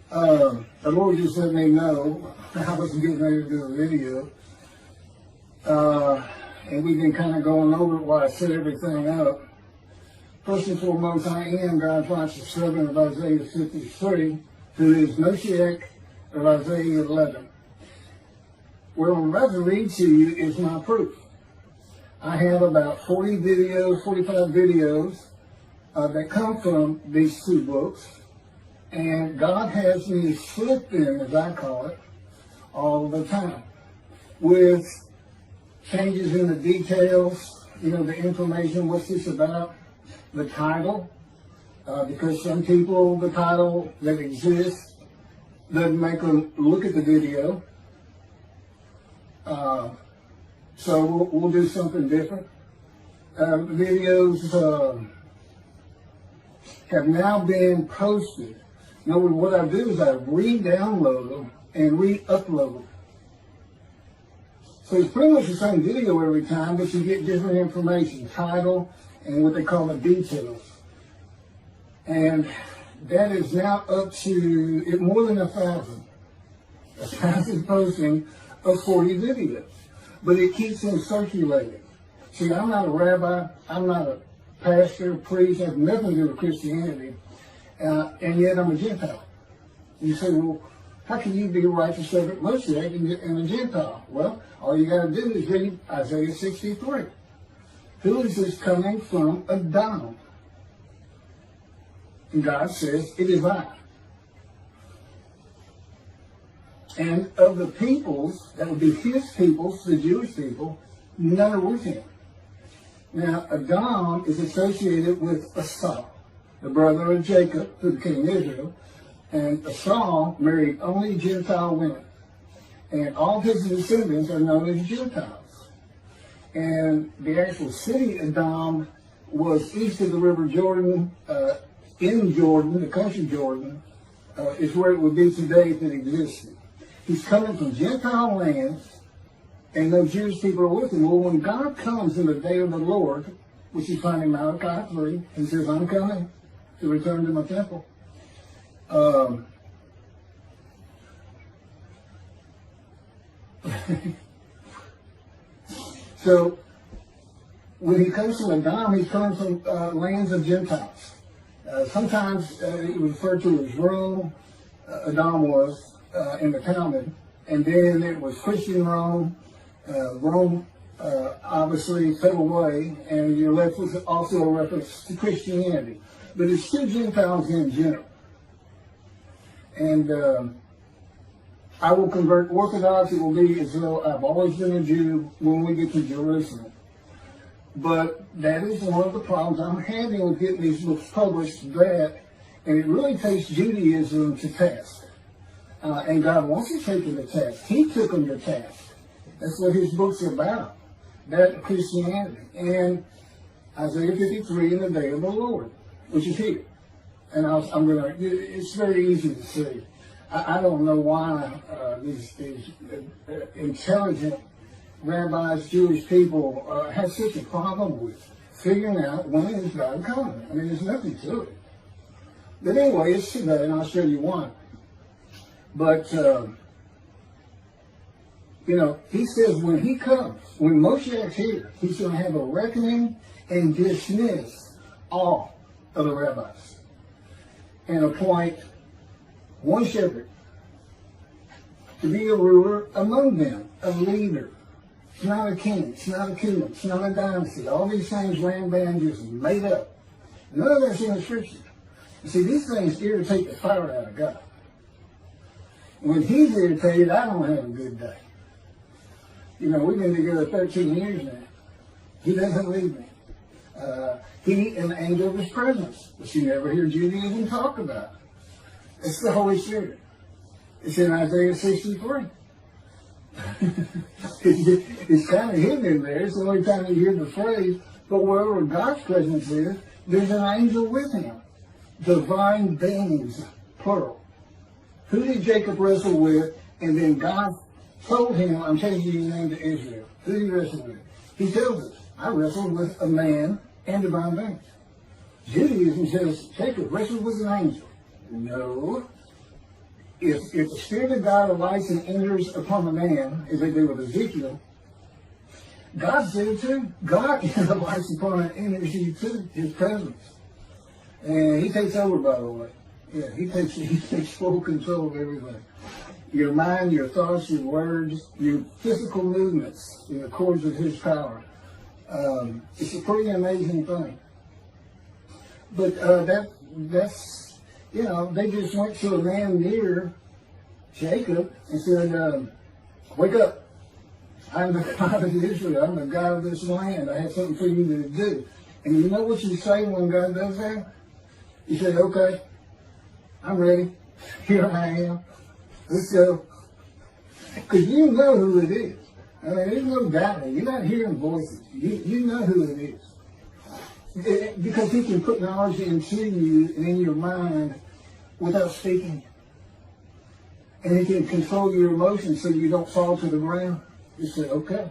The Lord just let me know I was getting ready to do a video. And we've been kind of going over it while I set everything up. First and foremost, I am God's righteous servant of Isaiah 53, who is Moshiach of Isaiah 11. What I'm about to read to you is my proof. I have about 45 videos that come from these two books. And God has me slip in, as I call it, all the time, with changes in the details, the information, what's this about, the title, because some people, the title that exists doesn't make them look at the video. So we'll do something different. Videos have now been posted. Now, what I do is I re-download them and re-upload them. So it's pretty much the same video every time, but you get different information, title, and what they call the details. And that is now up to more than 1,000 posting of 40 videos. But it keeps them circulating. See, I'm not a rabbi, I'm not a pastor, priest, I have nothing to do with Christianity. And yet I'm a Gentile. You say, well, how can you be a righteous servant Moshiach and a Gentile? Well, all you got to do is read Isaiah 63. Who is this coming from Adam? And God says, it is I. And of the peoples, that would be his peoples, the Jewish people, none are with him. Now, Adam is associated with Esau, the brother of Jacob, who became Israel, and Esau married only Gentile women. And all his descendants are known as Gentiles. And the actual city Adam was east of the river Jordan, in Jordan, the country Jordan, is where it would be today if it existed. He's coming from Gentile lands, and no Jewish people are with him. Well, when God comes in the day of the Lord, which you find in Malachi 3, he says, I'm coming to return to my temple. So, when he comes from Adam, he's coming from lands of Gentiles. Sometimes it was referred to as Rome, Adam was, in the Talmud, and then it was Christian Rome. Rome obviously fell away, and you're left with also a reference to Christianity. But it's two Gentiles in general. And I will convert Orthodox. It will be as though I've always been a Jew when we get to Jerusalem. But that is one of the problems I'm having with getting these books published, and it really takes Judaism to task. And God wants to take them to task. He took them to task. That's what his book's are about. That Christianity. And Isaiah 53 in the day of the Lord, which is here. And it's very easy to see. I don't know why these intelligent rabbis, Jewish people have such a problem with figuring out when is God coming. I mean, there's nothing to it. But anyway, it's today, and I'll show you why. But, he says when he comes, when Moshiach's here, he's going to have a reckoning and dismiss all of the rabbis and appoint one shepherd to be a ruler among them, a leader. It's not a king, it's not a kingdom, it's not a dynasty. All these things Rambam just made up. None of that's in the scripture. You see, these things irritate the fire out of God. When he's irritated, I don't have a good day. We've been together 13 years now. He doesn't leave me. He and the angel of his presence, which you never hear Judaism talk about. It's the Holy Spirit. It's in Isaiah 63. It's kind of hidden in there. It's the only time you hear the phrase. But wherever God's presence is, there's an angel with him. Divine beings, plural. Who did Jacob wrestle with? And then God told him, I'm changing your name to Israel. Who did he wrestle with? He tells us, I wrestled with a man and divine beings. Judaism says Jacob wrestled with an angel. No. if the Spirit of God alights and enters upon a man, as they do with Ezekiel, God's there too. God alights upon and enters you too, his presence. And he takes over, by the way. Yeah, he takes full control of everything. Your mind, your thoughts, your words, your physical movements in accords with his power. It's a pretty amazing thing. But that's, you know, they just went to a man near Jacob and said, wake up. I'm the God of Israel. I'm the God of this land. I have something for you to do. And you know what you say when God does that? You say, okay, I'm ready. Here I am. Let's go. Because you know who it is. I mean, there's no doubting. You're not hearing voices. You know who it is. Because he can put knowledge into you and in your mind without speaking. And he can control your emotions so you don't fall to the ground. You say, okay.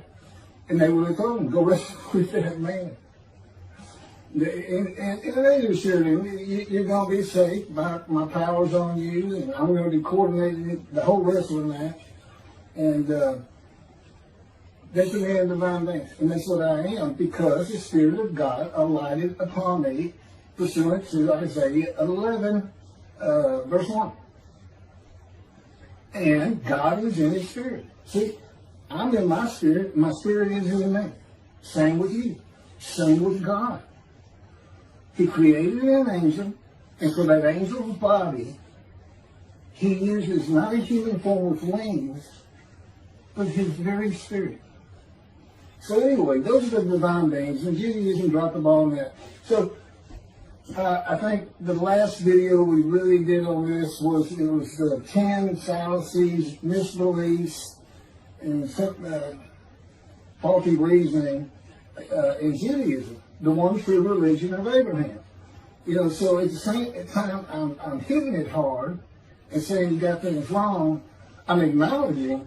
And they would have told him, go wrestle with that man. And they assured him, you're going to be safe. My power's on you, and I'm going to be coordinating the whole wrestling match. And that's the man of divine things. And that's what I am, because the Spirit of God alighted upon me, pursuant to Isaiah 11, verse 1. And God is in his Spirit. See, I'm in my spirit is in me. Same with you. Same with God. He created an angel, and for that angel's body, he uses not a human form with wings, but his very spirit. So anyway, those are the divine beings, and Judaism dropped the ball on that. So I think the last video we really did on this was 10 fallacies, misbeliefs, and some faulty reasoning in Judaism, the one true religion of Abraham. You know, so at the same time I'm hitting it hard and saying you got things wrong, I'm acknowledging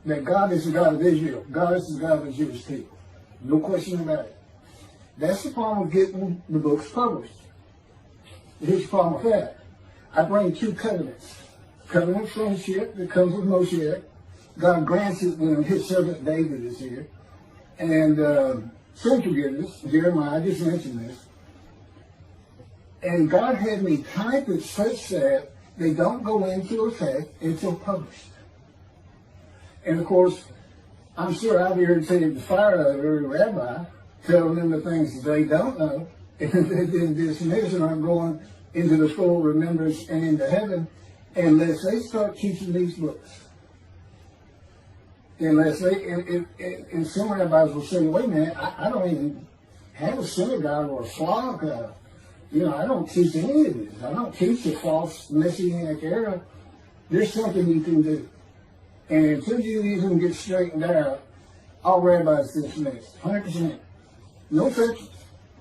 that God is the God of Israel. God is the God of the Jewish people. No question about it. That's the problem with getting the books published. Here's the problem with that. I bring two covenants. Covenant friendship that comes with Moshiach. God grants it when his servant David is here. And sin forgiveness, Jeremiah, I just mentioned this. And God had me type it such that they don't go into effect until published. And of course, I'm sure I'll be here to take the fire out of every rabbi, telling them the things that they don't know, and then dismiss and aren't going into the scroll of remembrance and into heaven unless they start teaching these books. Unless they, and some rabbis will say, wait a minute, I don't even have a synagogue or a flock. You know, I don't teach any of this. I don't teach the false messianic era. There's something you can do. And until Judaism gets straightened out, all rabbis dismissed. 100%. No exceptions.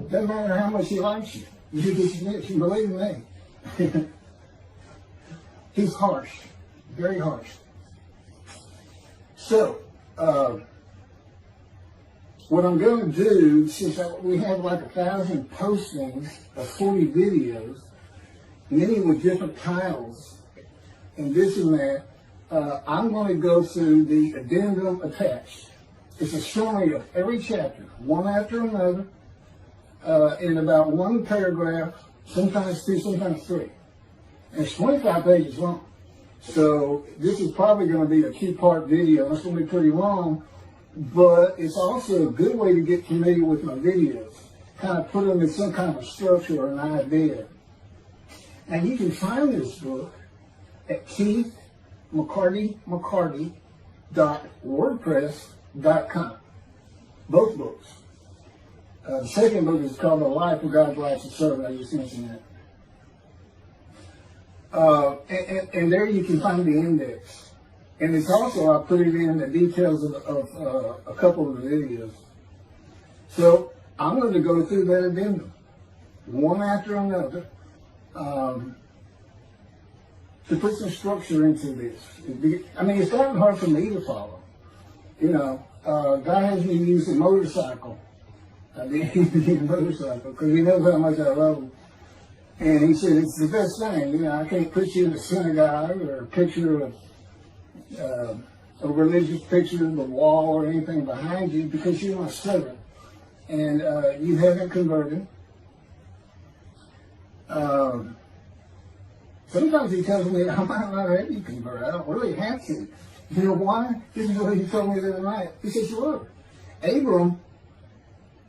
Doesn't matter how much he likes you. You dismiss. You believe me. He's harsh. Very harsh. So, what I'm going to do, since we have like 1,000 postings of 40 videos, many with different titles, and this and that, I'm going to go through the addendum attached. It's a summary of every chapter, one after another, in about one paragraph, sometimes two, sometimes three. And it's 25 pages long. So this is probably going to be a 2-part video. It's going to be pretty long, but it's also a good way to get familiar with my videos. Kind of put them in some kind of structure or an idea. And you can find this book at keithmccarty.wordpress.com. Both books. The second book is called The Life of God's Righteous Servant. I just mentioned that. And there you can find the index. And it's also, I put it in the details of a couple of the videos. So I'm going to go through that addendum, one after another, to put some structure into this. I mean, it's gotten hard for me to follow. You know, God has me use a motorcycle. I didn't use a motorcycle because he knows how much I love him. And he said, it's the best thing. You know, I can't put you in a synagogue or a picture of a religious picture of the wall or anything behind you because you're my servant. And you haven't converted. Sometimes he tells me, I might not have you convert. I don't really have to. You know why? This is what he told me the other night. He says, look, Abram,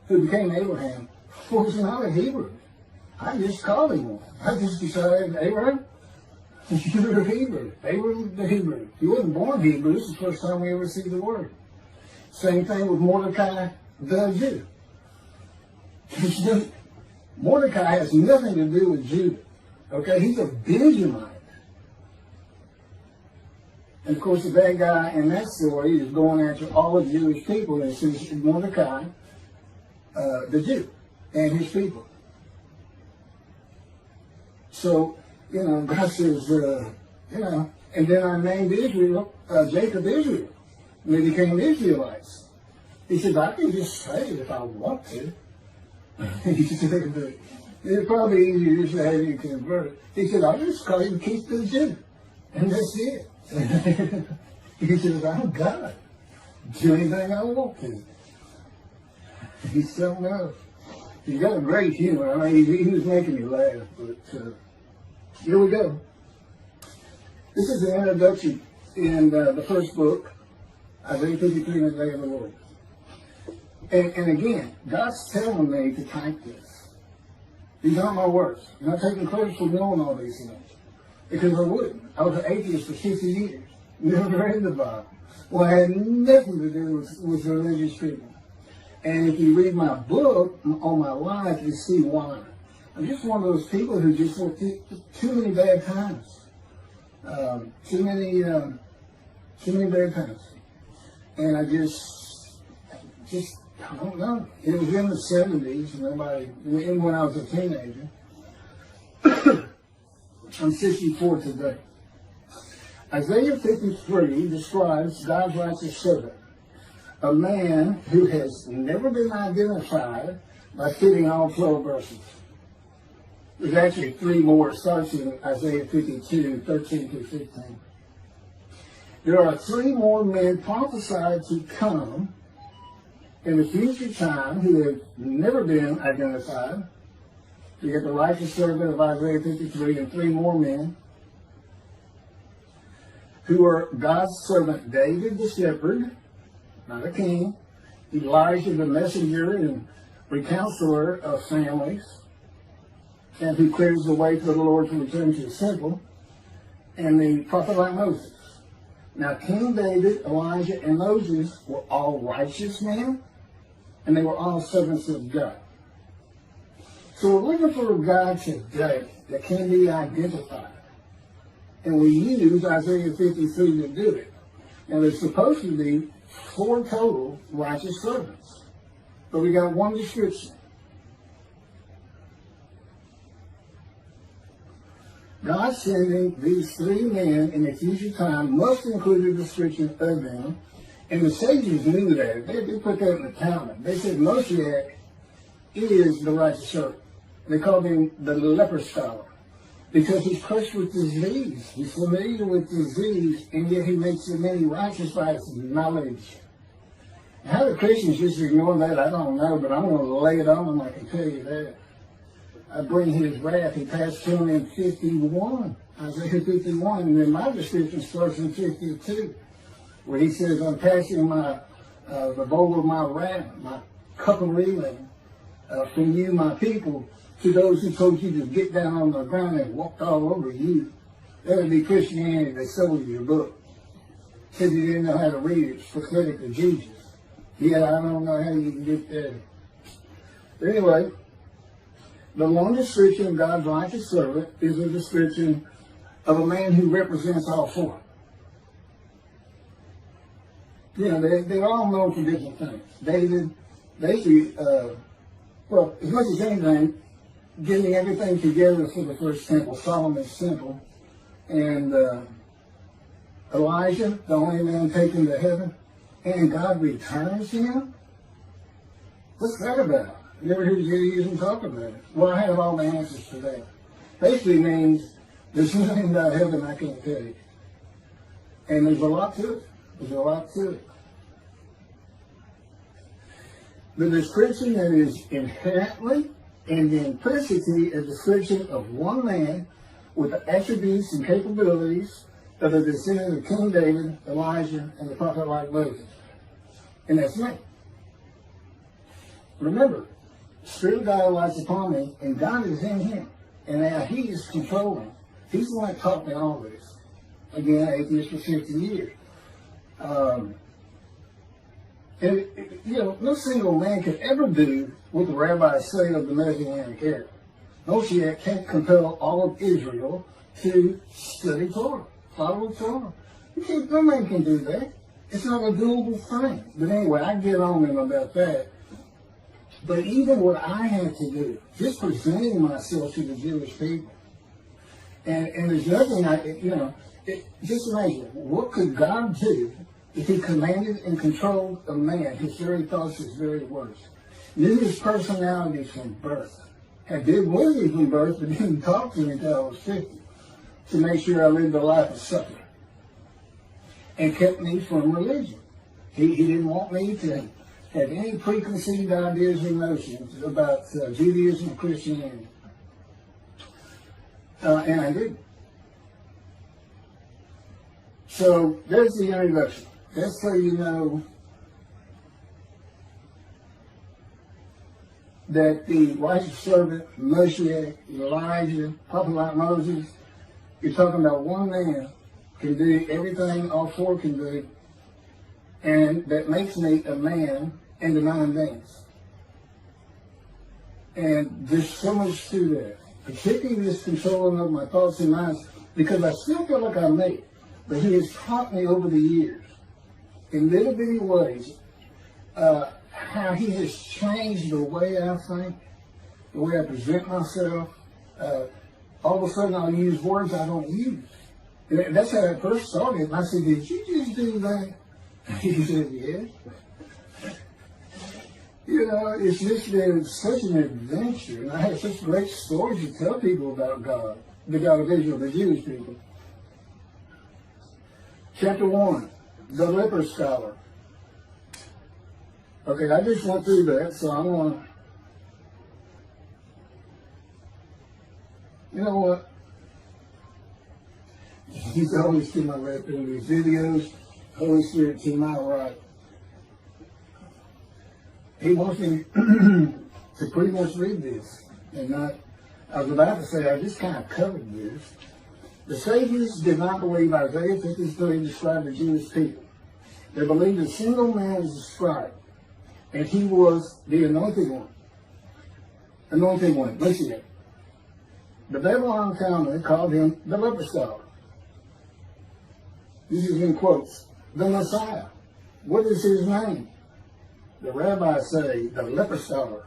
who became Abraham, was not a Hebrew. I just called him one. I just decided, Abraham, you're a Hebrew. Abram the Hebrew. He wasn't born Hebrew. This is the first time we ever see the word. Same thing with Mordecai the Jew. Mordecai has nothing to do with Judah. Okay, he's a Benjamite. And of course, the bad guy in that story is going after all the Jewish people, and it says Mordecai, the Jew, and his people. So, you know, God says, you know, and then I named Israel, Jacob Israel, and they became Israelites. He said, I can just say it if I want to. He said, it's probably easier just to have you convert. He said, I'll just call you keep the Jew. And that's it. He says, I'm God. Do anything I want to. He's something else. He's got a great humor. I mean, he was making me laugh. But here we go. This is the introduction in the first book, Isaiah 53 and the Day of the Lord. And again, God's telling me to type this. These aren't my words. I'm not taking credit for knowing all these things. Because I wouldn't. I was an atheist for 50 years. Never read the Bible. Well, I had nothing to do with religious people. And if you read my book on my life, you see why. I'm just one of those people who just went through too many bad times. Too many bad times. And I just, I don't know. It was in the 70s, when I was a teenager. I'm 64 today. Isaiah 53 describes God's righteous servant, a man who has never been identified by fitting all 12 verses. There's actually 3 more. It starts in Isaiah 52, 13 through 15. There are 3 more men prophesied to come in the future time who have never been identified. You get the righteous servant of Isaiah 53 and 3 more men who are God's servant David the shepherd, not a king, Elijah the messenger and recounselor of families, and who clears the way for the Lord to return to his temple, and the prophet like Moses. Now King David, Elijah, and Moses were all righteous men, and they were all servants of God. So we're looking for a God today that can be identified. And we use Isaiah 53 to do it. Now there's supposed to be 4 total righteous servants. But we got 1 description. God sending these 3 men in the future time must include a description of them. And the sages knew that. They put that in the Talmud. They said Moshiach is the righteous servant. They called him the leper scholar because he's crushed with disease. He's familiar with disease, and yet he makes the many righteous by his knowledge. How the Christians just ignore that, I don't know, but I'm going to lay it on them, I can tell you that. I bring his wrath. He passed to him in 51, Isaiah 51, and then my description starts in 52, where he says, I'm passing the bowl of my wrath, my cup of reeling, from you, my people, to those who told you to get down on the ground and walked all over you. That would be Christianity. They sold you a book. Said you didn't know how to read it. It's prophetic to Jesus. Yeah, I don't know how you can get there. But anyway, the long description of God's righteous servant is a description of a man who represents all 4. You know, they're all known for different things. David, basically, well, as much as anything, getting everything together for the first temple, Solomon's temple, and Elijah, the only man taken to heaven, and God returns him? What's that about? I never heard Judaism talk about it. Well, I have all the answers to that. basically means there's nothing about heaven I can't tell you. And there's a lot to it. There's a lot to it. The description that is inherently and implicitly a description of one man with the attributes and capabilities of the descendant of King David, Elijah, and the prophet like Moses. And that's me. Remember, the Spirit of God lies upon me, and God is in him. And now he is controlling. He's the one that taught me all this. Again, atheist for 50 years. And, no single man can ever do what the rabbis say of the Messianic era. Moshiach can't compel all of Israel to study Torah, follow Torah. No man can do that. It's not a doable thing. But anyway, I get on him about that. But even what I had to do, just presenting myself to the Jewish people, and there's nothing just imagine, what could God do if he commanded and controlled a man, his very thoughts, his very words, knew his personality from birth, had did with me from birth, but didn't talk to me until I was 50, to make sure I lived a life of suffering, and kept me from religion. He didn't want me to have any preconceived ideas or notions about Judaism and Christianity. And I didn't. So there's the introduction. That's so you know that the righteous servant, Moshiach, Elijah, prophet like Moses, you're talking about one man can do everything all four can do, and that makes me a man and a nine things. And there's so much to that, particularly this controlling of my thoughts and minds, because I still feel like I'm made, but he has taught me over the years, in little bitty ways, how he has changed the way I think, the way I present myself. All of a sudden I'll use words I don't use. And that's how I first started. And I said, did you just do that? He said, yeah. It's just been such an adventure. And I have such great stories to tell people about God, the God of Israel, the Jewish people. Chapter 1, the leper scholar. Okay, I just went through that, so I'm going to, you know what? He's always to my left in these videos, Holy Spirit to my right. He wants me to pretty much read this. And I was about to say, I just kind of covered this. The sages did not believe Isaiah 53 described the Jewish people. They believed a single man was a scribe, and he was the anointed one. Anointed one, Moshiach. The Babylon Talmud called him the leper scholar. This is in quotes. The Messiah. What is his name? The rabbis say, the leper scholar.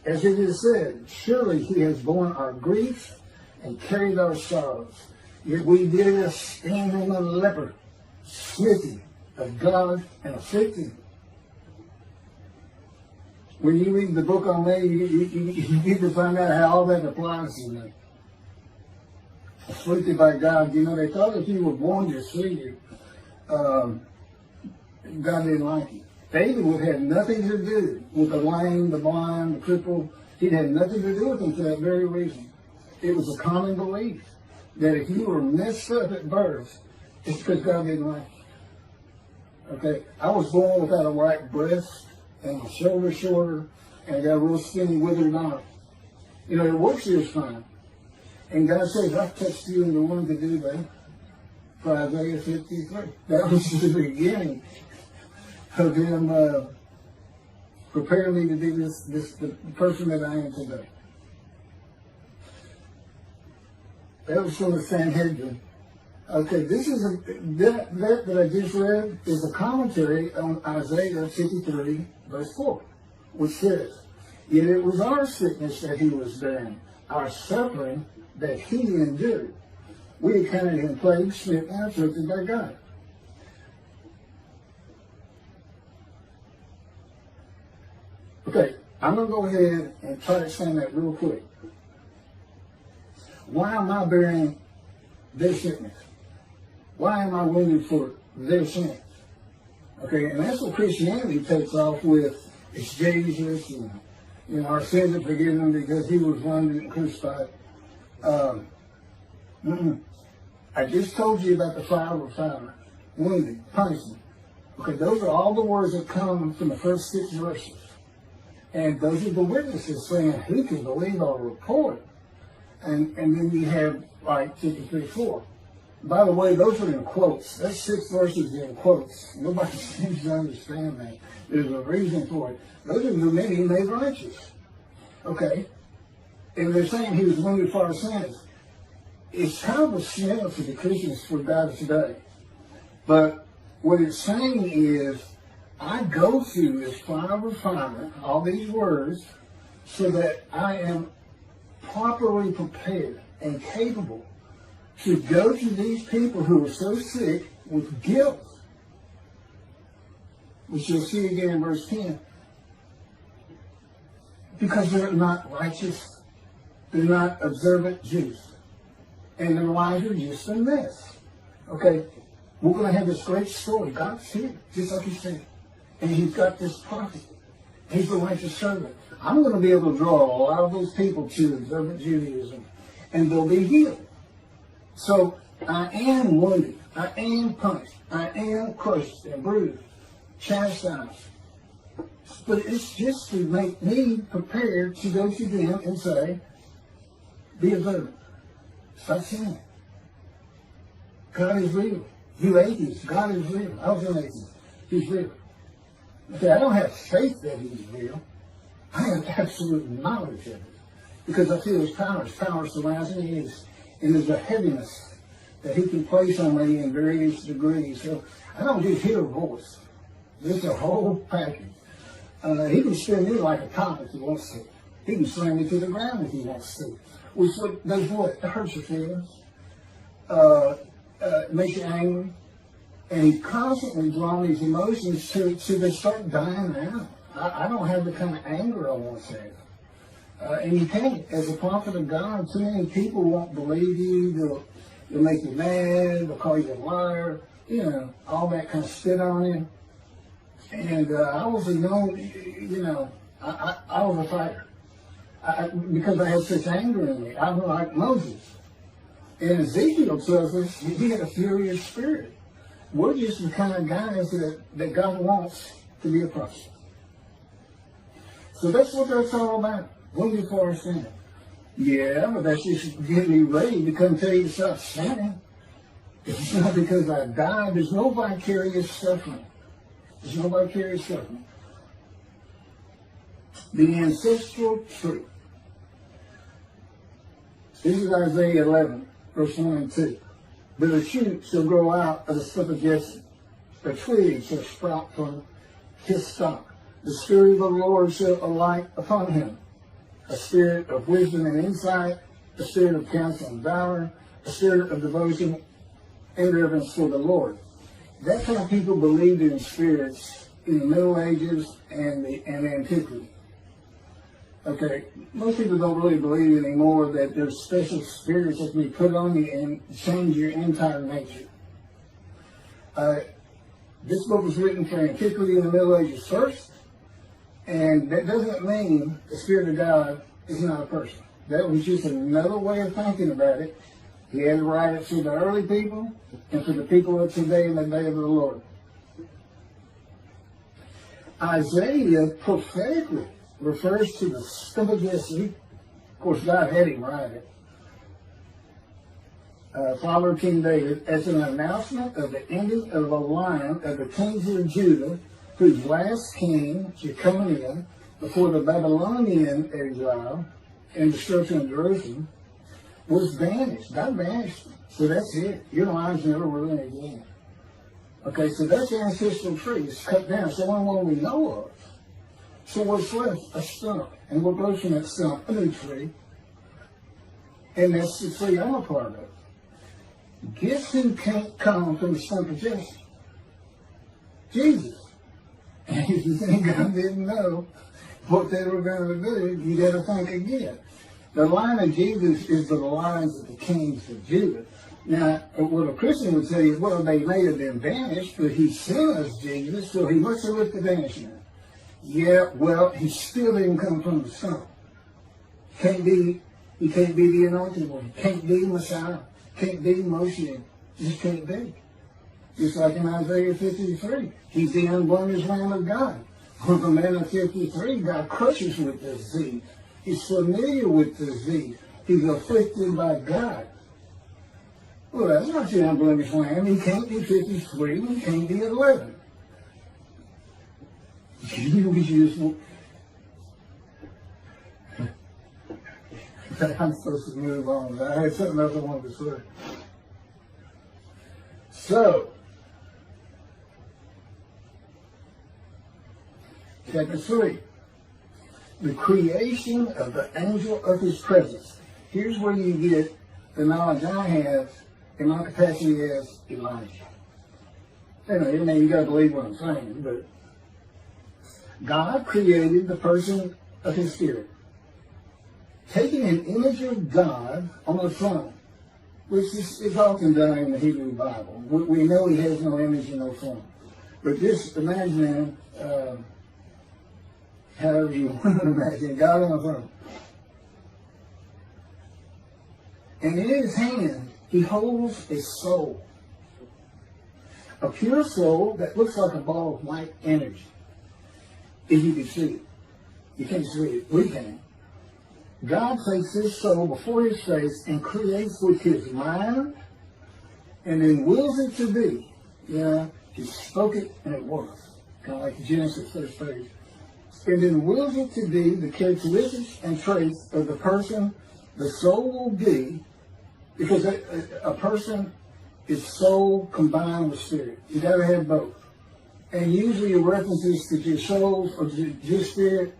As it is said, surely he has borne our griefs and carried our sorrows. Yet we did esteem him a leper, smitten of God and afflicted. When you read the book on me, you get to find out how all that applies to me. Afflicted by God. They thought if you were born defeated, God didn't like you. David would have nothing to do with the lame, the blind, the crippled. He'd have nothing to do with them for that very reason. It was a common belief that if you were messed up at birth, it's because God didn't like you. Okay? I was born without a right breast, and my shoulder shorter, and I got a real skinny, withered arm. It works just fine. And God says, I've touched you in the womb to do that. For Isaiah 53. That was the beginning of him preparing me to be the person that I am today. That was from the Sanhedrin. Okay, this is that I just read is a commentary on Isaiah 53, verse 4, which says, yet it was our sickness that he was bearing, our suffering that he endured. We accounted him plagued, smitten, and afflicted by God. Okay, I'm going to go ahead and try to explain that real quick. Why am I bearing their sickness? Why am I wounded for their sins? Okay, and that's what Christianity takes off with. It's Jesus, and our sins are forgiven because he was wounded and crucified. I just told you about the fire of fire, wounded, punishment. Okay, those are all the words that come from the first 6 verses. And those are the witnesses saying, who can believe our report? And then you have like 53:4. By the way, those are in quotes. That's 6 verses in quotes. Nobody seems to understand that. There's a reason for it. Those are the men he made righteous. Okay? And they're saying he was wounded for our sins. It's kind of a smell for the Christians for God today. But what it's saying is, I go through this fire of refinement, all these words, so that I am properly prepared and capable to go to these people who are so sick with guilt, which you'll see again in verse 10, because they're not righteous, they're not observant Jews, and their lives are just a mess. Okay, we're going to have this great story. God's here, just like he said, and he's got this prophet. He's the righteous servant. I'm going to be able to draw a lot of those people to observant Judaism, and they'll be healed. So I am wounded, I am punished, I am crushed and bruised, chastised. But it's just to make me prepared to go to them and say, be observant. Stop sinning. God is real. You atheists, God is real. I was an atheist. He's real. Okay, I don't have faith that he's real. I have absolute knowledge of it. Because I feel his power surrounds me. And there's a heaviness that he can place on me in various degrees. So I don't just hear a voice. There's a whole package. He can spin me like a top if he wants to. He can slam me to the ground if he wants to. Which does what? It hurts your feelings. Makes you angry. And he constantly draws these emotions to they start dying out. I don't have the kind of anger I once had. And you can't. As a prophet of God, too many people won't believe you. They'll make you mad. They'll call you a liar. All that kind of spit on you. And I was a I was a fighter. Because I had such anger in me. I was like Moses. And Ezekiel tells us he had a furious spirit. We're just the kind of guys that God wants to be a prophet. So that's what that's all about. Wounded for our sin. Yeah, but that's just getting me ready to come tell you to stop sinning. It's not because I died. There's no vicarious suffering. There's no vicarious suffering. The ancestral tree. This is Isaiah 11, verse 1 and 2. But a shoot shall grow out of the stump of Jessel. A twig shall sprout from his stalk. The Spirit of the Lord shall alight upon him. A spirit of wisdom and insight, a spirit of counsel and valor, a spirit of devotion and reverence for the Lord. That's how people believed in spirits in the Middle Ages and antiquity. Okay, most people don't really believe anymore that there's special spirits that can be put on you and change your entire nature. This book was written for antiquity in the Middle Ages first, and that doesn't mean the Spirit of God is not a person. That was just another way of thinking about it. He had to write it for the early people and for the people of today in the day of the Lord. Isaiah prophetically refers to the stump of Jesse. Of course, God had him write it. Father of King David, as an announcement of the ending of a line of the kings of Judah, whose last king, Jeconiah, before the Babylonian exile and destruction of Jerusalem, was banished. God banished him. So that's it. Your lives never ruin again. Okay, so that's the ancestral tree. It's cut down. So one we know of. So what's left? A stump. And what grows from that stump? A new tree. And that's the tree I'm a part of. Guess who can't come from the stump of Jesse? Jesus. And if you think God didn't know what they were going to do, you got to think again. The line of Jesus is the lines of the kings of Judah. Now, what a Christian would say is, well, they may have been banished, but he sent us Jesus, so he must have looked the banishment. Yeah, well, he still didn't come from the Stump. He can't be the anointed one. Can't be Messiah. Can't be Moshiach. Just can't be. Just like in Isaiah 53, he's the unblemished Lamb of God. With the man of 53, God crushes with disease. He's familiar with disease. He's afflicted by God. Well, that's not the unblemished Lamb. He can't be 53. He can't be 11. I'm supposed to move on. I had something else I wanted to say. So, chapter 3. The creation of the angel of his presence. Here's where you get the knowledge I have in my capacity as Elijah. Anyway, you got to believe what I'm saying, but God created the person of his spirit, taking an image of God on the throne, which is often done in the Hebrew Bible. We know he has no image and no form. But just imagine, however you want to imagine, God on the throne. And in his hand, he holds a soul. A pure soul that looks like a ball of white energy. If you can see it. You can't see it. We can. God takes his soul before his face and creates with his mind and then wills it to be. He spoke it and it was. Kind of like Genesis first page. And then wills it to be the characteristics and traits of the person the soul will be, because a person is soul combined with spirit. You got to have both. And usually your references to just souls or just spirit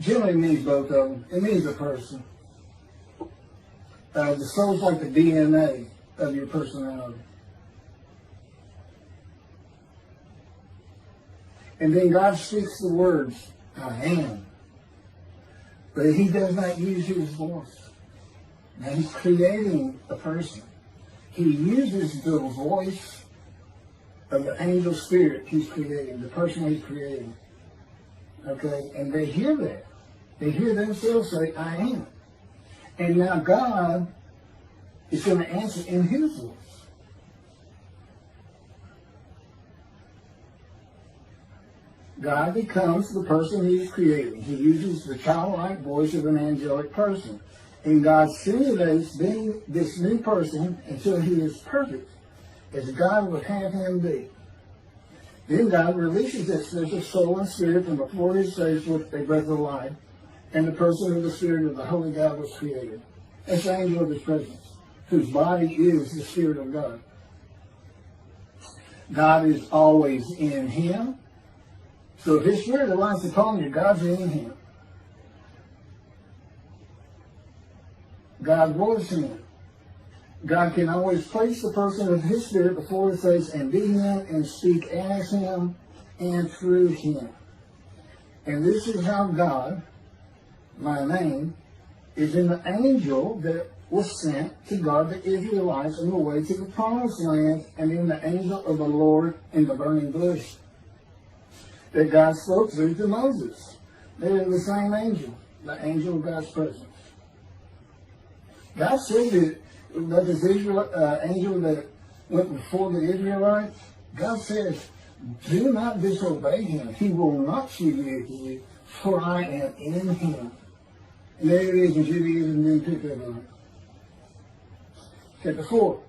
generally means both of them. It means a person. The soul's like the DNA of your personality. And then God speaks the words, I am. But he does not use his voice. Now he's creating a person. He uses the voice of the angel spirit he's creating, the person he's creating. Okay? And they hear that. They hear themselves say, I am. And now God is going to answer in his voice. God becomes the person he's creating. He uses the childlike voice of an angelic person. And God simulates being this new person until he is perfect, as God would have him be. Then God releases that special soul and spirit from before his face with a breath of life, and the person of the spirit of the Holy God was created. That's the angel of his presence, whose body is the Spirit of God. God is always in him. So if his spirit aligns upon you, God's in him. God was him. God can always place the person of his spirit before his face and be him and speak as him and through him. And this is how God, my name, is in the angel that was sent to guard the Israelites on the way to the promised land, and in the angel of the Lord in the burning bush that God spoke through to Moses. They're the same angel, the angel of God's presence. God said that this angel that went before the Israelites, God says, do not disobey him. He will not see you, for I am in him. And there it is in Judaism, then pick up on it. Chapter 4.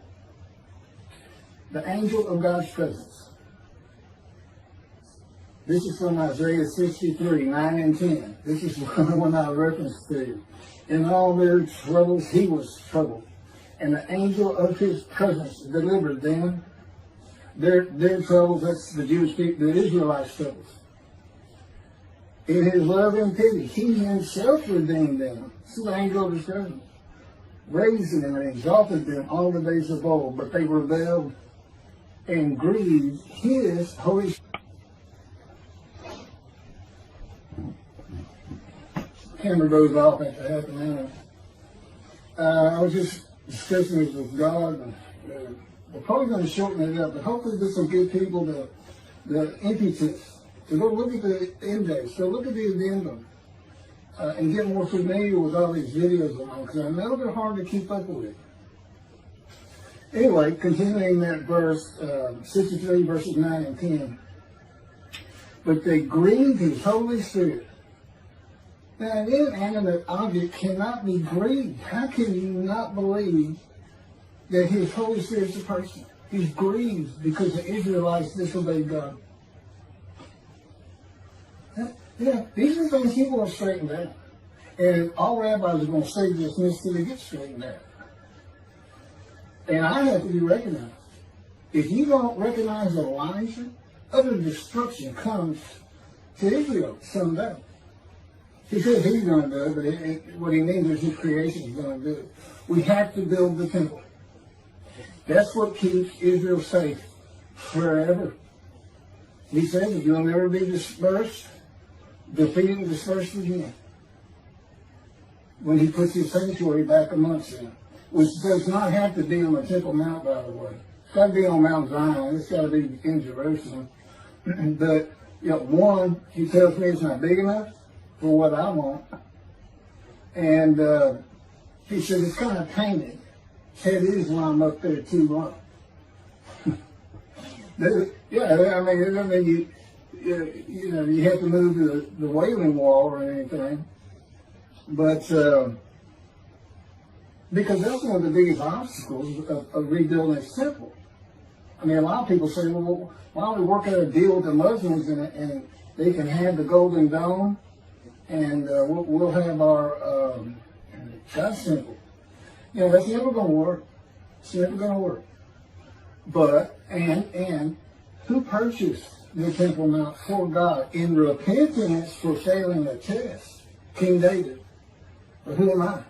The angel of God's presence. This is from Isaiah 63, 9 and 10. This is one I referenced to. In all their troubles, he was troubled. And the angel of his presence delivered them. Their troubles, that's the Jewish people, the Israelites' troubles. In his love and pity, he himself redeemed them. This is the angel of his presence. Raised them and exalted them all the days of old. But they rebelled and grieved his holy Spirit. Camera goes off after half an hour. I was just discussing this with God, and we're probably going to shorten it up, but hopefully this will give people the impetus to go look at the index, go look at the addendum, and get more familiar with all these videos on, because I know they're hard to keep up with. Anyway, continuing that verse, 63 verses 9 and 10. But they grieved his Holy Spirit. Now, an inanimate object cannot be grieved. How can you not believe that his Holy Spirit's a person? He's grieved because the Israelites disobeyed God. Yeah, these are things he wants straightened out. And all rabbis are going to say this until they get straightened out. And I have to be recognized. If you don't recognize Elijah, utter destruction comes to Israel someday. He says he's going to do it, but what he means is his creation is going to do it. We have to build the temple. That's what keeps Israel safe forever. He says that you'll never be dispersed, defeated and dispersed again. When he puts his sanctuary back amongst them. Which does not have to be on the Temple Mount, by the way. It's got to be on Mount Zion. It's got to be in Jerusalem. But, one, he tells me it's not big enough for what I want. And he said it's kind of tainted. Said it is when I'm up there too long. Yeah, I mean, you have to move the Wailing Wall or anything. But because that's one of the biggest obstacles of rebuilding this temple. I mean, a lot of people say, well, why don't we work out a deal with the Muslims and they can have the Golden Dome and we'll have our God's temple. That's never going to work. It's never going to work. But, and who purchased the Temple Mount for God in repentance for failing a test? King David. But who am I?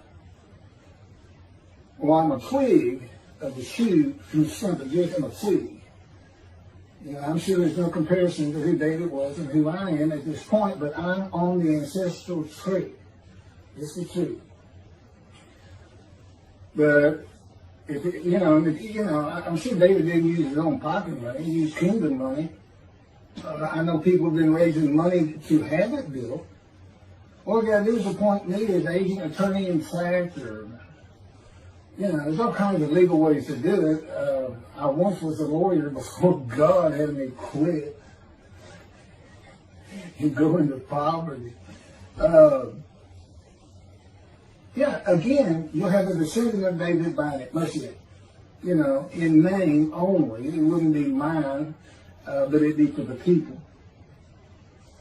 Well, I'm a twig of the shoot from the Stump. I'm a twig. I'm sure there's no comparison to who David was and who I am at this point, but I'm on the ancestral tree. This is true. But I'm sure David didn't use his own pocket money. He used kingdom money. I know people have been raising money to have it built. All you got to do is appoint me as agent, attorney, in fact, or there's all kinds of legal ways to do it. I once was a lawyer before God had me quit. You go into poverty. Again, you'll have a descendant of David banished, Moshiach. In name only. It wouldn't be mine, but it'd be for the people.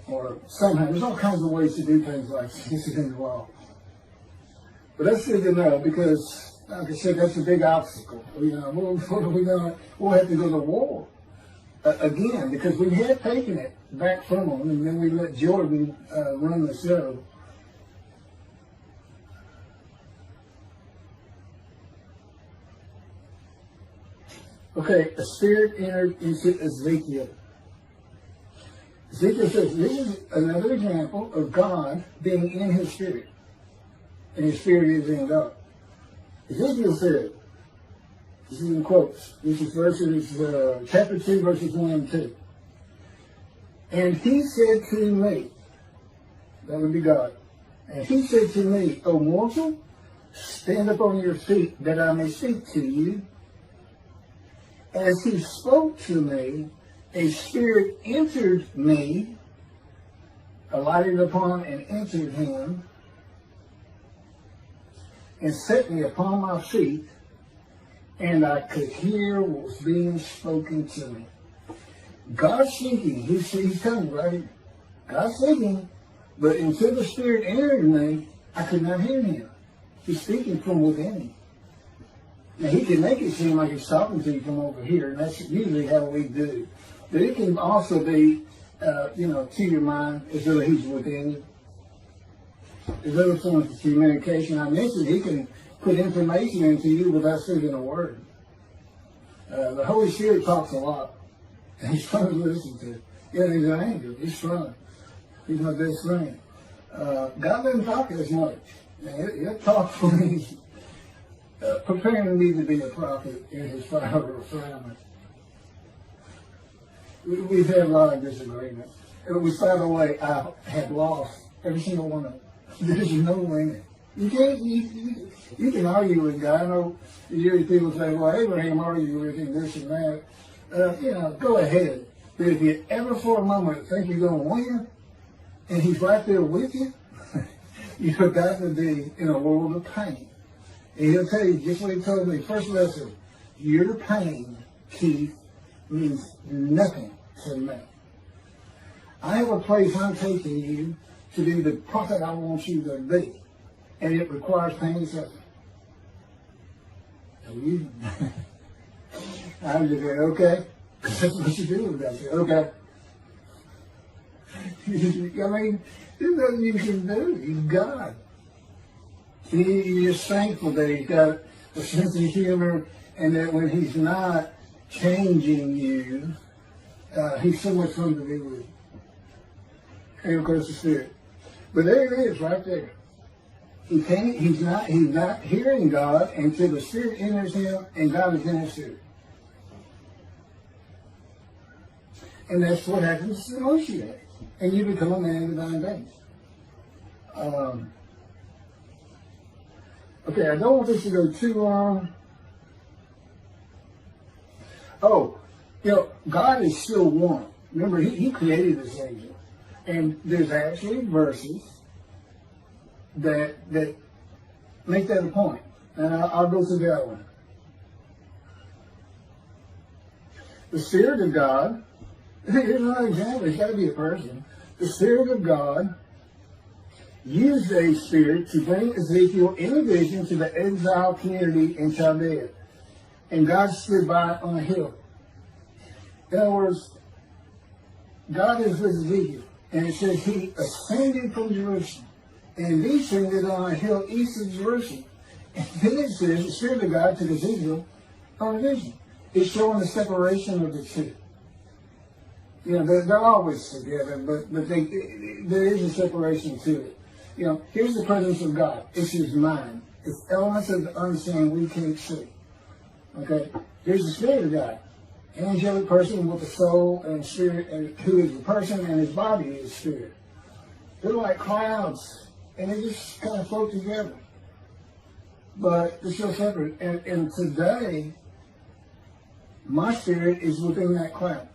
Or somehow, there's all kinds of ways to do things like this in the law. But that's good to know because, like I said, that's a big obstacle. What are we going to? We'll have to go to war again because we had taken it back from them, and then we let Jordan run the show. Okay, a spirit entered into Ezekiel. Ezekiel says this is another example of God being in his spirit, and his spirit is in God. Ezekiel said, this is in quotes, this is chapter 2, verses 1 and 2. And he said to me, that would be God, and he said to me, O mortal, stand up on your feet, that I may speak to you. As he spoke to me, a spirit entered me, alighted upon and entered him, and set me upon my feet, and I could hear what was being spoken to me. God speaking, he's telling me right here. God speaking, but until the Spirit entered me, I could not hear him. He's speaking from within me. Now, he can make it seem like he's talking to you from over here, and that's usually how we do. But it can also be, to your mind, as though he's within you. There's other forms of communication. I mentioned he can put information into you without speaking a word. The Holy Spirit talks a lot. And he's fun to listen to. Yeah, he's an angel. He's fun. He's my best friend. God doesn't talk as much. He'll talk for me. preparing me to be a prophet in his father's family. We've had a lot of disagreements. Which, by the way, I have lost every single one of them. There's no limit. You can't, you can argue with God. I know you hear people say, well, Abraham argued with him, this and that. Go ahead. But if you ever for a moment think you're going to win, and he's right there with you, you've got to be in a world of pain. And he'll tell you just what he told me. First lesson, your pain, Keith, means nothing to me. I have a place I'm taking you to be the prophet I want you to be. And it requires pain and suffering. I'm just saying, okay. That's what you do about it. Okay. I mean, there's nothing you can do. He's God. You're just thankful that he's got a sense of humor and that when he's not changing you, he's so much fun to be with. And of course the Spirit. But there it is right there. He's not hearing God until the Spirit enters him and God is in his spirit. And that's what happens to Moshiach. And you become a man of divine banished. Okay, I don't want this to go too long. Oh, God is still one. Remember, he created this angel. And there's actually verses that make that a point. And I'll go through that one. The Spirit of God, here's another example, it's got to be a person. The Spirit of God used a spirit to bring Ezekiel in a vision to the exile community in Chaldea. And God stood by on a hill. In other words, God is with Ezekiel. And it says he ascended from Jerusalem and descended on a hill east of Jerusalem. And then it says the Spirit of God took Ezekiel on a vision. It's showing the separation of the two. They're always together, but there is a separation to it. Here's the presence of God. It's his mind. It's elements of the unseen we can't see. Okay? Here's the Spirit of God. An angelic person with a soul and spirit, and who is a person and his body is spirit. They're like clouds, and they just kind of float together. But they're still separate. And today, my spirit is within that cloud.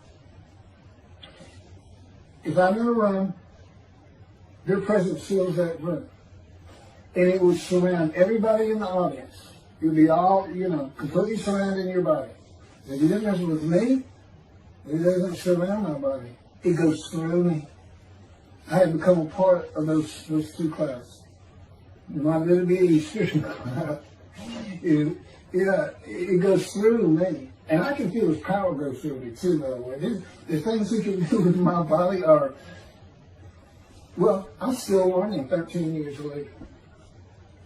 If I'm in a room, their presence fills that room. And it would surround everybody in the audience. It would be all, completely surrounding your body. If it doesn't with me, it doesn't surround my body. It goes through me. I have become a part of those two clouds. My little bitty spirit cloud. It goes through me. And I can feel his power go through me too, by the way. The things he can do with my body are, well, I'm still learning 13 years later.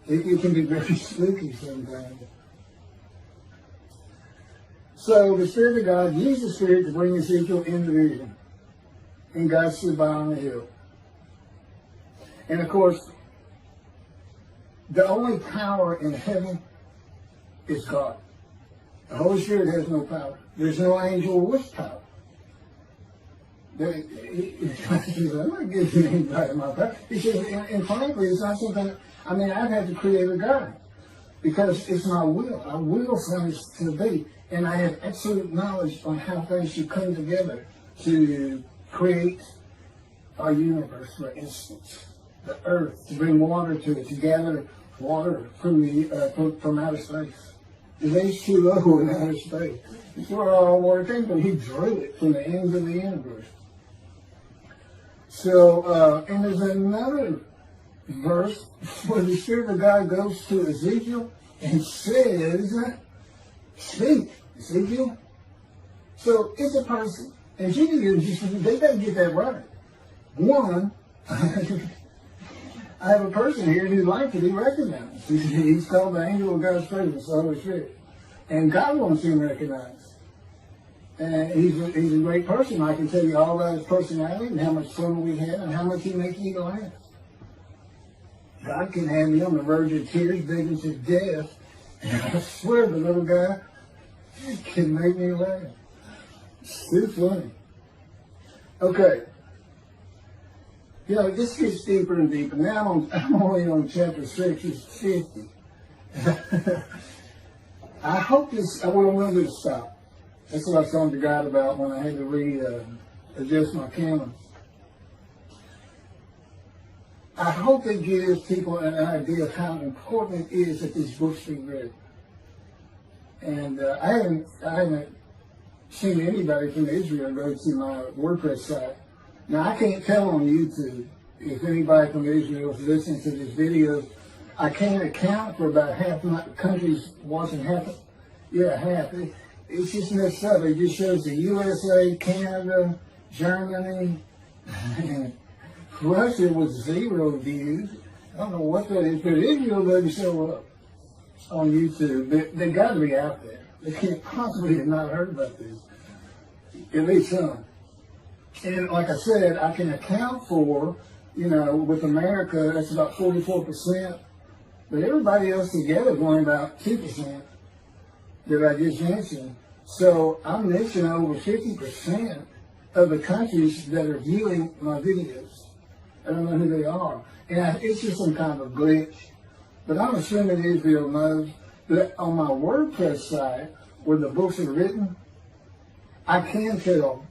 It can be very spooky sometimes. So the Spirit of God used the Spirit to bring Ezekiel into vision. And God stood by on the hill. And of course, the only power in heaven is God. The Holy Spirit has no power. There's no angel with power. I'm not giving anybody my power. He says, and frankly, it's not something, I've had to create a God. Because it's my will. I will things to be. And I have absolute knowledge on how things should come together to create our universe, for instance. The earth, to bring water to it, to gather water from outer space. There's H2O in outer space. It's where all water came from. He drew it from the ends of the universe. So, and there's another verse where the Spirit of God goes to Ezekiel and says, speak, Ezekiel. So it's a person. And they better get that right. One, I have a person here who'd like to be recognized. He's called the angel of God's presence, the Holy Spirit. And God wants him recognized. And he's a great person. I can tell you all about his personality and how much fun we had and how much he makes me laugh. God can have me on the verge of tears, begging to death, I swear the little guy can make me laugh. It's too funny. Okay. This gets deeper and deeper. Now I'm only on chapter 6, it's 50. I hope I will remember to stop. That's what I was talking to God about when I had to adjust my camera. I hope it gives people an idea of how important it is that these books be read. And I haven't seen anybody from Israel go to my WordPress site. Now, I can't tell on YouTube if anybody from Israel is listening to this video. I can't account for about half my countries watching half. It's just messed up. It just shows the USA, Canada, Germany, Russia with 0 views. I don't know what that is, but Israel doesn't show up on YouTube. They got to be out there. They can't possibly have not heard about this. At least some. And like I said, I can account for, with America, that's about 44%. But everybody else together is only about 2% that I just mentioned. So I'm mentioning over 50% of the countries that are viewing my videos. I don't know who they are. And it's just some kind of a glitch. But I'm assuming Israel knows. But on my WordPress site, where the books are written, I can tell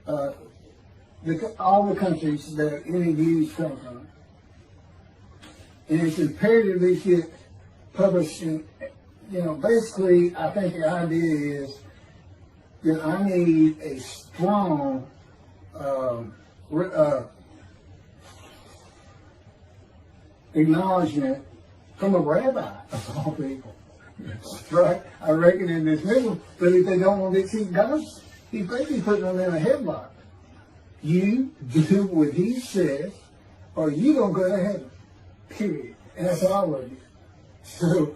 all the countries that any views come from. And it's imperative these get published in, basically I think the idea is that I need a strong acknowledgement from a rabbi of all people. Right? I reckon in this middle, but if they don't want to keep God, he's basically putting them in a headlock. You do what he says, or you don't go to heaven. Period. And that's all I love you. So,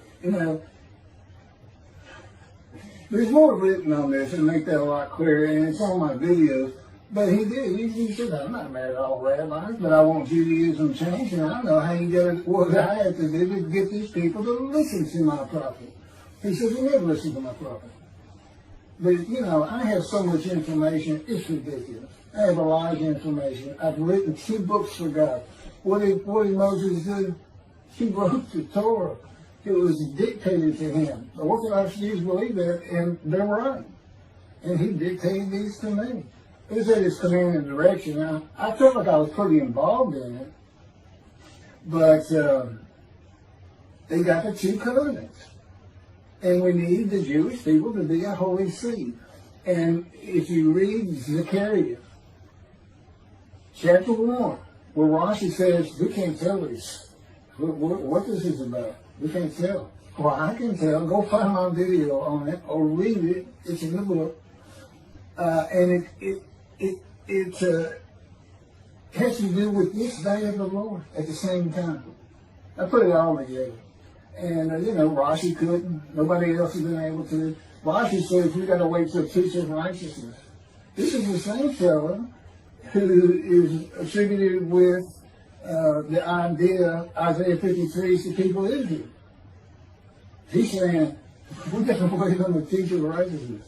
there's more written on this and make that a lot clearer, and it's on my videos. But he did. He said, I'm not mad at all rabbis, but I want Judaism changed, and I know how you get it. What I have to do to get these people to listen to my prophet. He says, we never listen to my prophet. But, I have so much information, it's ridiculous. I have a lot of information. I've written 2 books for God. What did Moses do? He wrote the Torah. It was dictated to him. The Orthodox Jews believe that, and they're right. And he dictated these to me. It was at his command and direction. Now, I felt like I was pretty involved in it, but they got the 2 covenants. And we need the Jewish people to be a holy seed. And if you read Zechariah, chapter 1, where Rashi says, we can't tell this, what this is about. We can't tell. Well, I can tell. Go find my video on it or read it. It's in the book. And it has to do with this day of the Lord at the same time. I put it all together. And, Rashi couldn't. Nobody else has been able to. Rashi says we got to wait till teacher of righteousness. This is the same fellow who is attributed with the idea, Isaiah 53, is the people of Israel. He's saying, we got to wait on the teacher of righteousness.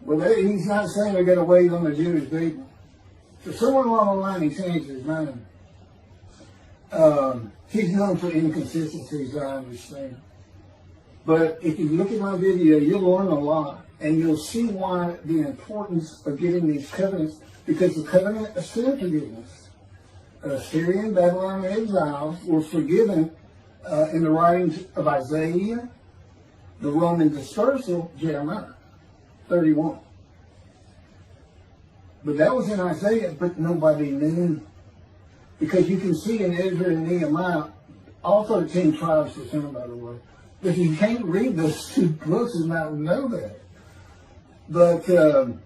Well, he's not saying we got to wait on the Jewish people. So somewhere along the line, he changed his mind. He's known for inconsistencies, I understand. But if you look at my video, you'll learn a lot. And you'll see why the importance of getting these covenants, because the covenant of sin forgiveness. Syrian, Babylonian exiles were forgiven in the writings of Isaiah, the Roman dispersal, Jeremiah 31. But that was in Isaiah, but nobody knew. Because you can see in Ezra and Nehemiah, all 13 tribes were sin, by the way. But you can't read those 2 books and not know that. But there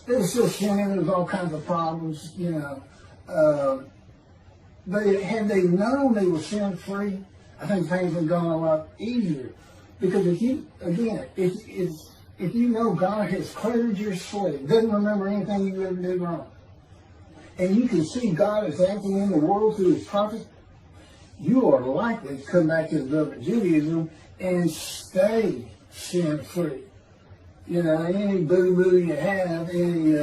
was still sin, there was all kinds of problems, but had they known they were sin-free, I think things would have gone a lot easier. Because if you know God has cleared your slate, doesn't remember anything you ever did wrong, and you can see God is acting in the world through his prophets, you are likely to come back to the book of Judaism and stay sin-free. You know, any boo-boo you have, any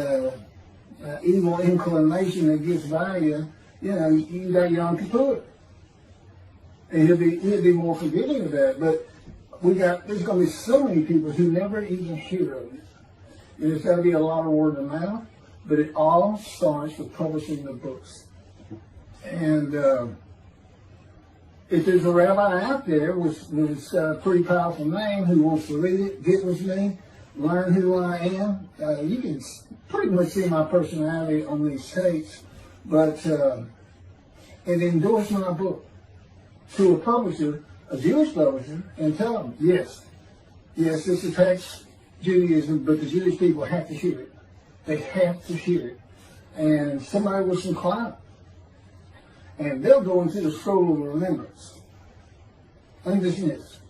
evil inclination that gets by you, you know, you got Yom Kippur. And he'll be more forgiving of that. But there's going to be so many people who never even hear of it. And there's got to be a lot of word of mouth, but it all starts with publishing the books. And if there's a rabbi out there with a pretty powerful name who wants to read it, get with me, learn who I am, you can pretty much see my personality on these tapes, but and endorse my book to a publisher, a Jewish publisher, and tell them, yes, this attacks Judaism, but the Jewish people have to hear it. They have to hear it. And somebody with some clout. And they'll go into the scroll of remembrance. Undismissed.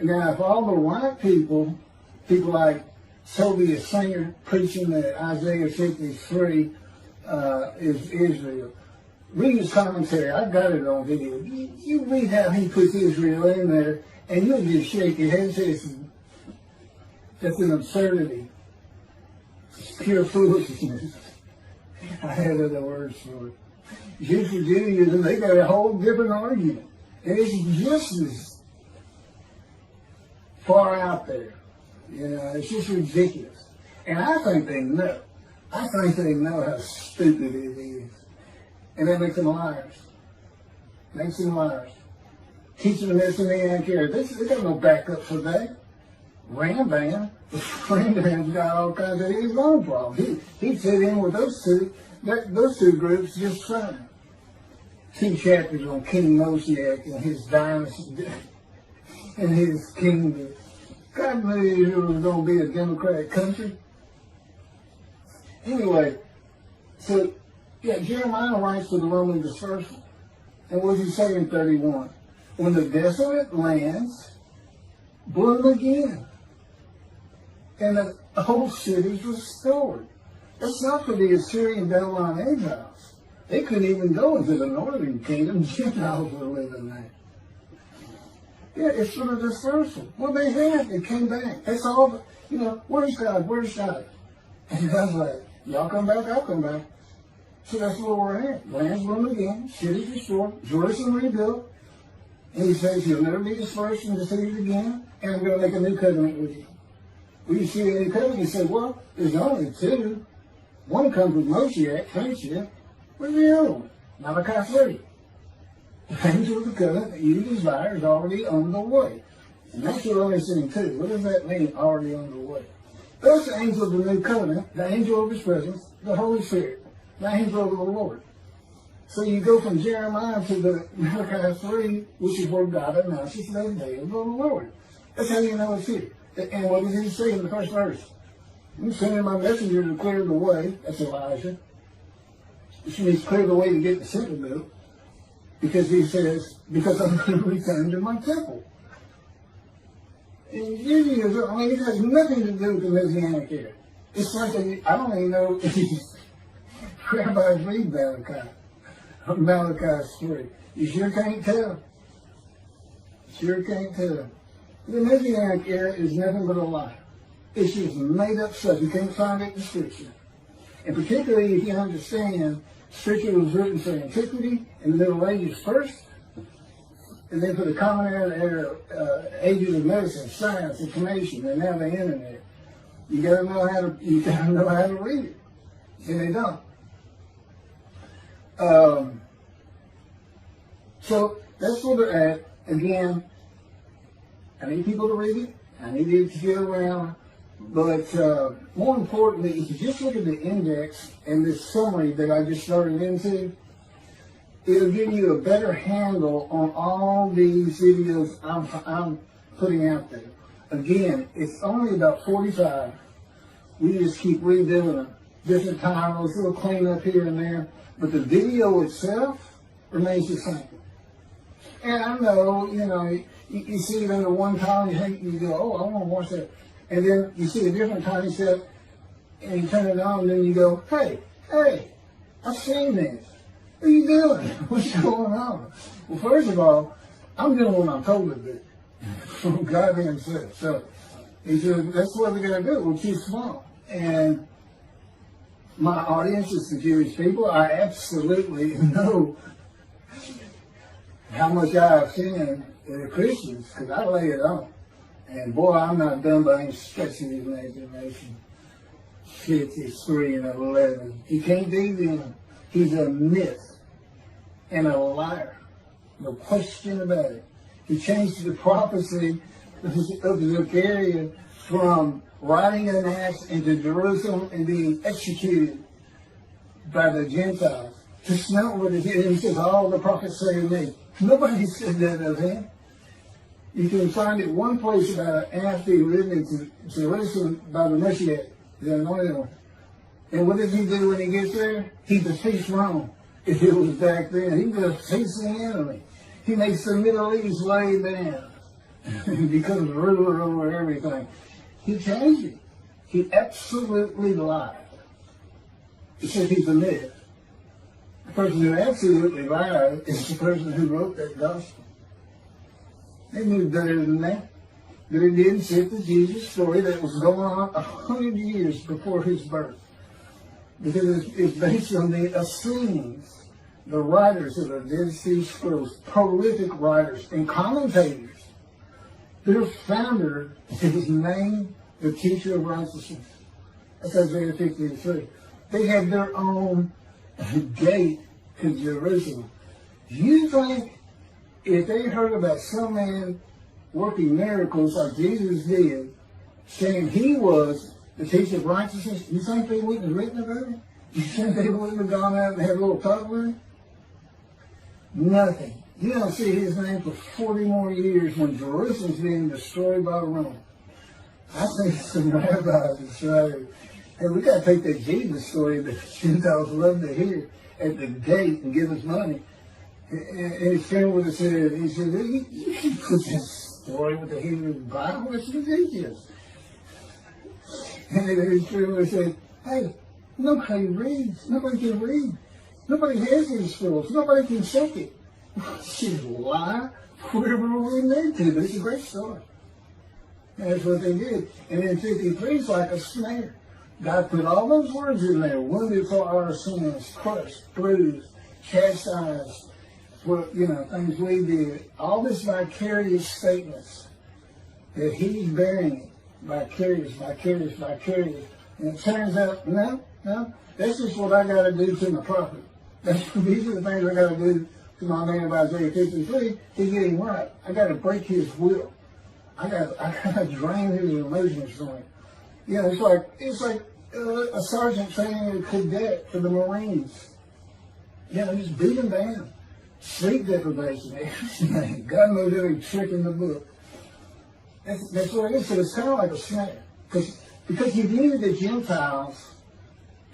Now, if all the white people like Toby, a singer, preaching that Isaiah 53 is Israel, read his commentary. I've got it on video. You read how he puts Israel in there, and you'll just shake your head and say, that's an absurdity. It's pure foolishness. I had other words for it. Jews for Judaism, they got a whole different argument. And it's just as far out there. You know, it's just ridiculous. And I think they know. I think they know how stupid it is. And that makes them liars. Makes them liars. Teaching them this and that, they got no backup for that. Rambam's got all kinds of his own problems. He fit in with those two groups just fine. 2 chapters on King Moshiach and his dynasty and his kingdom. God knew it was going to be a democratic country. Anyway, so, Jeremiah writes to the Roman dispersal. And what does he say in 31? When the desolate lands bloom again, and the whole city's restored. That's not for the Assyrian Babylon exiles. They couldn't even go into the northern kingdom. Gentiles were living there. Yeah, it's for the dispersal. Well, they came back. That's all, where's God? Where's God? And God's like, y'all come back, I'll come back. So that's where we're at. Lands bloom again, cities restored, Jerusalem rebuilt. And he says, you'll never be dispersed in the cities again, and I'm going to make a new covenant with you. Well, you see the new covenant, you say, well, there's only 2. One comes with Moshiach, friendship. Where's the other one? Malachi 3. The angel of the covenant that you desire is already on the way. And that's what I'm saying too. What does that mean, already on the way? That's the angel of the new covenant, the angel of his presence, the Holy Spirit, the angel of the Lord. So you go from Jeremiah to the Malachi 3, which is where God announces the day of the Lord. That's how you know it's here. And what does he say in the first verse? I'm sending my messenger to clear the way. That's Elijah. Which means clear the way to get the temple built. Because he says, because I'm going to return to my temple. And Judaism, it has nothing to do with the Messianic era. It's like, I don't even know if rabbis read Malachi. Malachi 3. You sure can't tell. Sure can't tell. The Messianic era is nothing but a lie. It's just made up stuff. You can't find it in Scripture. And particularly if you understand, Scripture was written for antiquity and the Middle Ages first, and then for the common era, ages of medicine, science, information, and now the internet. You gotta know how to read it. And they don't. So that's where they're at. Again, I need people to read it. I need it to get around. But more importantly, if you just look at the index and this summary that I just started into, it'll give you a better handle on all these videos I'm putting out there. Again, it's only about 45. We just keep redoing them. Different titles, little cleanup here and there. But the video itself remains the same. And I know, you see it under one time, you go, oh, I want to watch that. And then you see a different time step, and you turn it on, and then you go, hey, I've seen this. What are you doing? What's going on? Well, first of all, I'm doing what I'm told to do from God himself. So he said, that's what we're going to do. We're too small. And my audience is the Jewish people. I absolutely know how much I offend the Christians because I lay it on. And boy, I'm not done by any stretch of the imagination. 53 and 11. He can't do them. He's a myth and a liar. No question about it. He changed the prophecy of Zechariah from riding an ass into Jerusalem and being executed by the Gentiles. Just not what it is. He says, all the prophets say of me. Nobody said that of him. You can find it one place about an ass being ridden into Jerusalem by the Moshiach, the anointed one. And what does he do when he gets there? He defeats Rome. If it was back then, he defeats the enemy. He makes the Middle East lay down. He becomes ruler over everything. He changed it. He absolutely lied. He said he's a myth. The person who absolutely lied is the person who wrote that gospel. They knew better than that. But it didn't fit the Jesus story that was going on 100 years before his birth. Because it's based on the Essenes, the writers of the Dead Sea Scrolls, prolific writers and commentators. Their founder is named the teacher of righteousness. That's Isaiah 53. They had their own gate to Jerusalem. You think if they heard about some man working miracles like Jesus did, saying he was the teacher of righteousness, you think they wouldn't have written about it? You think they wouldn't have gone out and had a little talk with him? Nothing. You don't see his name for 40 more years when Jerusalem's being destroyed by Rome. I think some rabbis decided, hey, we got to take that Jesus story that Gentiles love to hear at the gate and give us money. And his friend would have said, he said, you can put this story with the Hebrew Bible, it's ridiculous. And his friend would have said, hey, nobody reads, nobody can read. Nobody has these scrolls, nobody can check it. She's lie, whatever we need to, but it's a great story. And that's what they did. And then 53 is like a snare. God put all those words in there, wounded for our sins, crushed, bruised, chastised, for, things we did. All this vicarious statements that he's bearing it. Vicarious. And it turns out, no, that's just what I got to do to my prophet. These are the things I got to do to my man about Isaiah 53 to get him right. I got to break his will. I got to drain his emotions from him. It's like a sergeant training a cadet for the Marines. Just beat him down. Sleep deprivation, everything. God knows every trick in the book. That's what it is. So it's kind of like a snare. Because he needed the Gentiles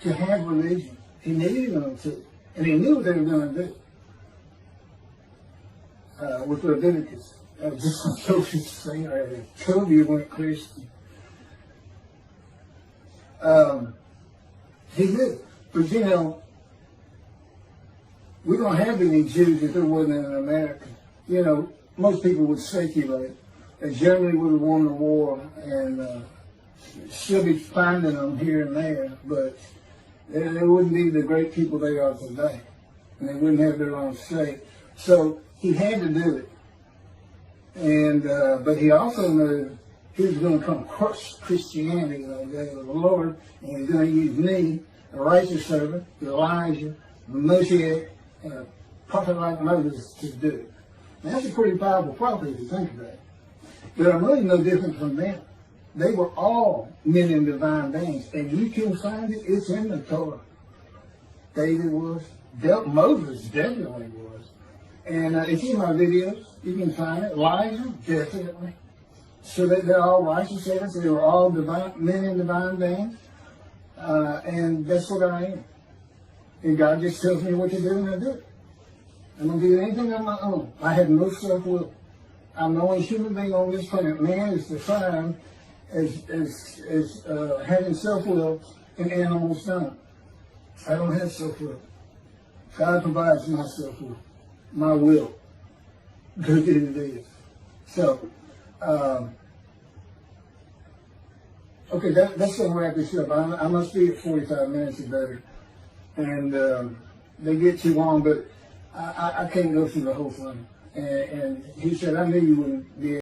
to have religion. He needed them to. And he knew what they were going to do with Leviticus. Just like Sophie's saying earlier. Toby went Christian. He knew. But we don't have any Jews if there wasn't an America. Most people would speculate that Germany would have won the war and still be finding them here and there, but they wouldn't be the great people they are today. And they wouldn't have their own state. So he had to do it. And but he also knew he was going to come crush Christianity one day with the Lord, and he's going to use me, a righteous servant, Elijah, the Moshiach, and a prophet like Moses to do it. Now, that's a pretty powerful prophet if you think about it. But I'm really no different from them. They were all men in divine beings, and you can find it. It's in the Torah. David was. Moses definitely was. And if you see my videos, you can find it. Elijah, definitely. So that they're all righteous servants. They were all men in divine beings. And that's what I am. And God just tells me what to do, and I do it. I don't do anything on my own. I have no self-will. I'm the only human being on this planet. Man is defined as having self-will, and animals don't. I don't have self-will. God provides myself with my will. Good it is. So, okay, that's going to wrap this up. I must be at 45 minutes or better. And they get too long, but I can't go through the whole thing. And he said, I knew you wouldn't be